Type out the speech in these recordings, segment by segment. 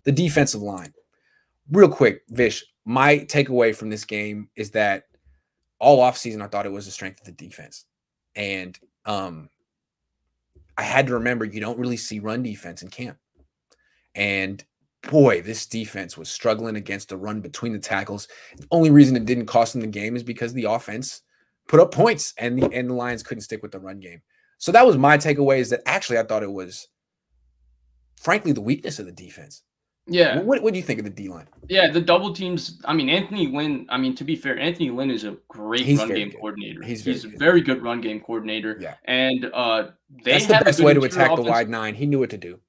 The defensive line. Real quick, Vish, my takeaway from this game is that all offseason I thought it was the strength of the defense. And I had to remember you don't really see run defense in camp. And boy, this defense was struggling against the run between the tackles. The only reason it didn't cost them the game is because the offense put up points and the Lions couldn't stick with the run game. So that was my takeaway, is that actually I thought it was, frankly, the weakness of the defense. Yeah. What do you think of the D-line? Yeah, the double teams. I mean, Anthony Lynn. I mean, to be fair, Anthony Lynn is a great run game coordinator. He's a very good run game coordinator. Yeah. And that's the best way to attack the wide nine. He knew what to do.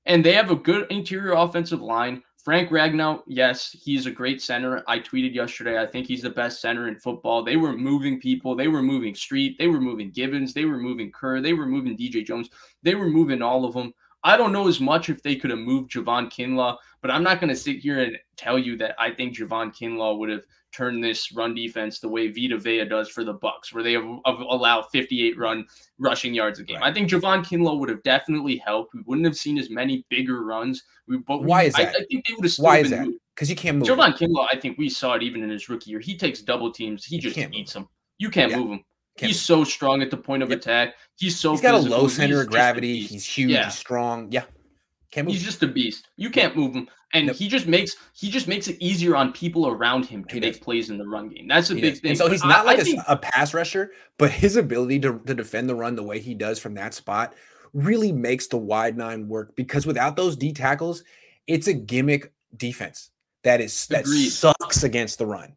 And they have a good interior offensive line. Frank Ragnow, yes, he's a great center. I tweeted yesterday, I think he's the best center in football. They were moving people. They were moving Street. They were moving Gibbons. They were moving Kerr. They were moving DJ Jones. They were moving all of them. I don't know as much if they could have moved Javon Kinlaw, but I'm not going to sit here and tell you that I think Javon Kinlaw would have turned this run defense the way Vita Vea does for the Bucs, where they have allowed 58 rushing yards a game. Right. I think Javon Kinlaw would have definitely helped. We wouldn't have seen as many bigger runs. Why is that? I think they would have still Why been is that? Because you can't move Javon Kinlaw, I think we saw it even in his rookie year. He takes double teams. He just eats them. You can't move him. He's so strong at the point of attack. He's got a low center of gravity. He's huge. He's strong. Yeah. He's just a beast. You can't move him, and he just makes it easier on people around him to make plays in the run game. That's a big thing. And so he's not like a pass rusher, but his ability to defend the run the way he does from that spot really makes the wide nine work, because without those D tackles, it's a gimmick defense that sucks against the run.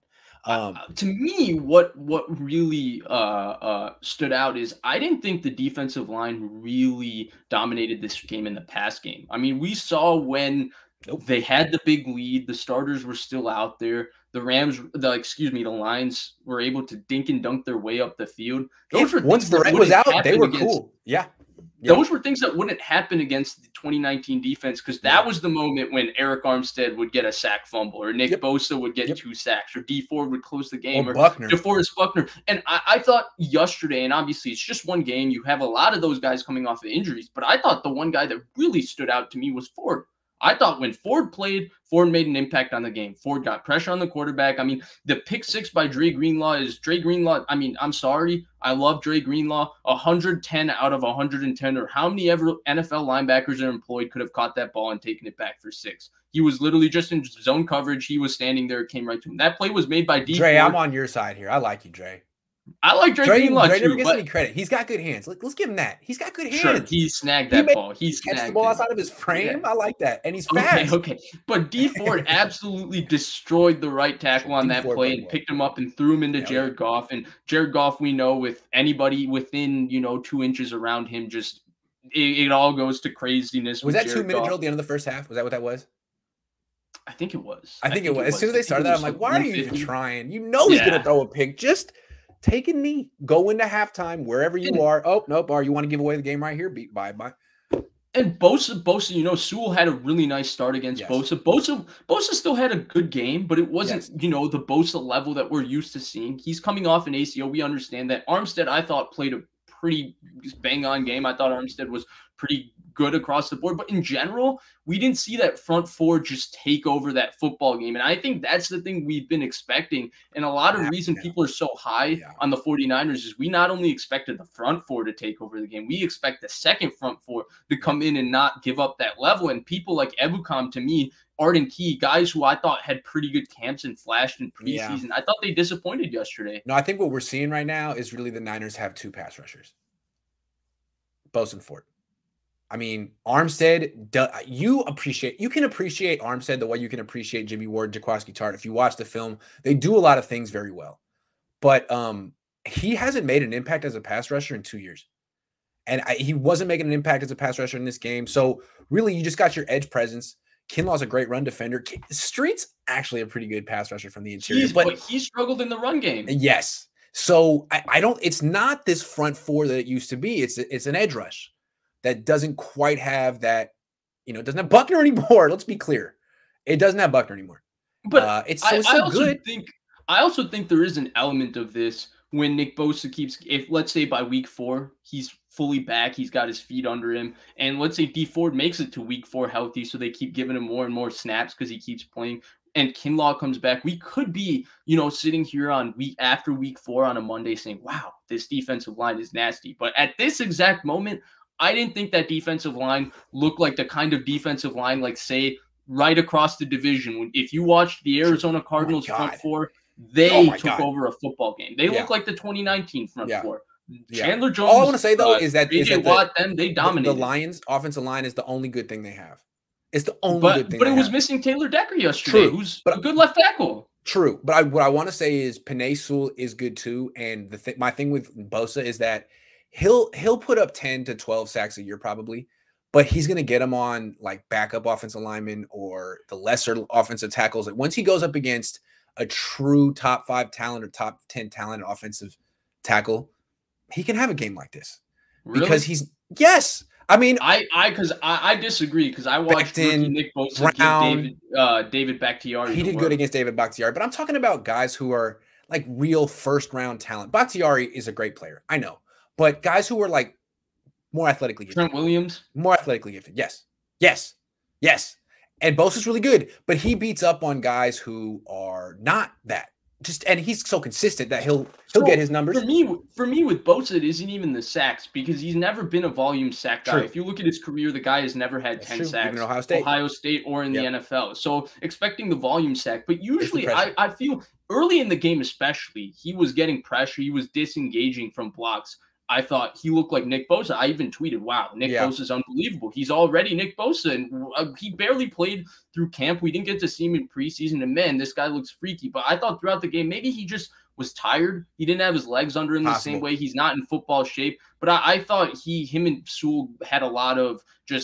To me, what really stood out is I didn't think the defensive line really dominated this game in the pass game. I mean, we saw when they had the big lead, the starters were still out there. The Lions were able to dink and dunk their way up the field. Once the red was out, they were cool. Yeah. Those were things that wouldn't happen against the 2019 defense, because that was the moment when Eric Armstead would get a sack fumble, or Nick Bosa would get 2 sacks, or Dee Ford would close the game, or DeForest Buckner. And I thought yesterday, and obviously it's just one game, you have a lot of those guys coming off of injuries, but I thought the one guy that really stood out to me was Ford. I thought when Ford played, Ford made an impact on the game. Ford got pressure on the quarterback. I mean, the pick 6 by Dre Greenlaw. I mean, I'm sorry. I love Dre Greenlaw. 110 out of 110, or how many ever NFL linebackers are employed could have caught that ball and taken it back for 6. He was literally just in zone coverage. He was standing there. It came right to him. That play was made by D. Dre, I'm on your side here. I like you, Dre. I like Dre Greenlaw too. Never gets any credit. He's got good hands. Let's give him that. He's got good hands. Sure, he snagged that ball. He snagged the ball outside of his frame. I like that, and he's fast. Okay. But Dee Ford absolutely destroyed the right tackle on that play and picked him up and threw him into Jared Goff. And Jared Goff, we know, with anybody within 2 inches around him, just it all goes to craziness. Was that 2 minute drill at the end of the first half? Was that what that was? I think it was. I think it was. As soon as they started that, I'm like, why are you even trying? You know he's gonna throw a pick. Just take a knee, go into halftime, wherever you are. Oh, nope. You want to give away the game right here? Bye. And Bosa, Sewell had a really nice start against Bosa. Bosa still had a good game, but it wasn't, the Bosa level that we're used to seeing. He's coming off an ACL. We understand that. Armstead, I thought, played a pretty bang-on game. I thought Armstead was pretty good across the board. But in general, we didn't see that front four just take over that football game. And I think that's the thing we've been expecting. And a lot of the reason people are so high on the 49ers is we not only expected the front four to take over the game, we expect the second front four to come in and not give up that level. And people like Ebukam, to me, Arden Key, guys who I thought had pretty good camps and flashed in preseason, I thought they disappointed yesterday. No, I think what we're seeing right now is really the Niners have 2 pass rushers, Bosa and Ford. I mean, Armstead, you can appreciate Armstead the way you can appreciate Jimmy Ward, Jaquiski Tartt. If you watch the film, they do a lot of things very well. But he hasn't made an impact as a pass rusher in 2 years. And he wasn't making an impact as a pass rusher in this game. So really, you just got your edge presence. Kinlaw's a great run defender. Street's actually a pretty good pass rusher from the interior. But he struggled in the run game. Yes. So it's not this front four that it used to be. It's an edge rush that doesn't quite have that, it doesn't have Buckner anymore. Let's be clear. It doesn't have Buckner anymore. But it's so good. I also think there is an element of this when Nick Bosa if let's say by week 4 he's fully back, he's got his feet under him, and let's say D Ford makes it to week 4 healthy, so they keep giving him more and more snaps because he keeps playing, and Kinlaw comes back, we could be, sitting here on after week 4 on a Monday saying, wow, this defensive line is nasty. But at this exact moment, I didn't think that defensive line looked like the kind of defensive line, like, say, right across the division. If you watched the Arizona Cardinals front four, they took over a football game. They look like the 2019 front four. Chandler Jones. All I want to say though is that they dominated. The Lions' offensive line is the only good thing they have. It's the only good thing. But it was missing Taylor Decker yesterday, who's a good left tackle. True, but what I want to say is Penei Sewell is good too. And my thing with Bosa is that he'll put up 10 to 12 sacks a year probably, but he's going to get them on like backup offensive linemen or the lesser offensive tackles. Like once he goes up against a true top 5 talent or top 10 talent offensive tackle, he can have a game like this. Really? Because yes. I mean, I disagree because I watched Nick Bosa give David Bakhtiari. He did good against David Bakhtiari, but I'm talking about guys who are like real first-round talent. Bakhtiari is a great player, I know, but guys who are like more athletically gifted. Trent Williams, more athletically gifted. Yes. And Bosa's really good, but he beats up on guys who are not that. And he's so consistent that he'll get his numbers. For me with Bosa, it isn't even the sacks because he's never been a volume sack guy. If you look at his career, the guy has never had 10 sacks. Even Ohio State or in the NFL. So expecting the volume sack, but usually I feel early in the game especially, he was getting pressure. He was disengaging from blocks. I thought he looked like Nick Bosa. I even tweeted, wow, Nick Bosa is unbelievable. He's already Nick Bosa, and he barely played through camp. We didn't get to see him in preseason, and man, this guy looks freaky. But I thought throughout the game, maybe he just was tired. He didn't have his legs under him the same way. He's not in football shape. But I thought him and Sewell had a lot of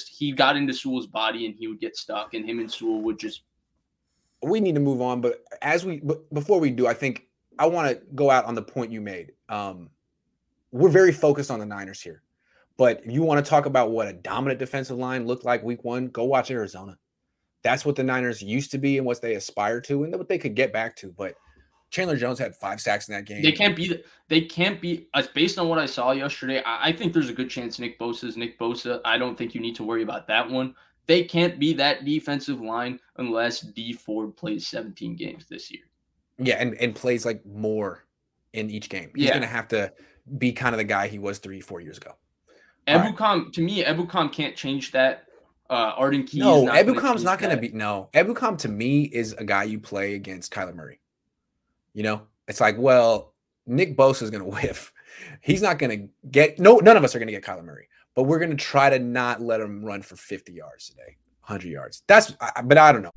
he got into Sewell's body, and he would get stuck, and him and Sewell would just. We need to move on, but before we do, I think I want to go out on the point you made. We're very focused on the Niners here, but if you want to talk about what a dominant defensive line looked like week 1, go watch Arizona. That's what the Niners used to be and what they aspire to and what they could get back to. But Chandler Jones had 5 sacks in that game. They can't be based on what I saw yesterday. I think there's a good chance Nick Bosa's Nick Bosa. I don't think you need to worry about that one. They can't be that defensive line unless D Ford plays 17 games this year. Yeah, and plays like more in each game. He's going to have to be kind of the guy he was 3-4 years ago. Ebukam, to me, Ebukam can't change that. Arden Key. No, Ebukam's not going to be. No, Ebukam to me is a guy you play against Kyler Murray. It's like, well, Nick Bosa is going to whiff. He's not going to get. No, none of us are going to get Kyler Murray, but we're going to try to not let him run for 50 yards today, 100 yards. But I don't know.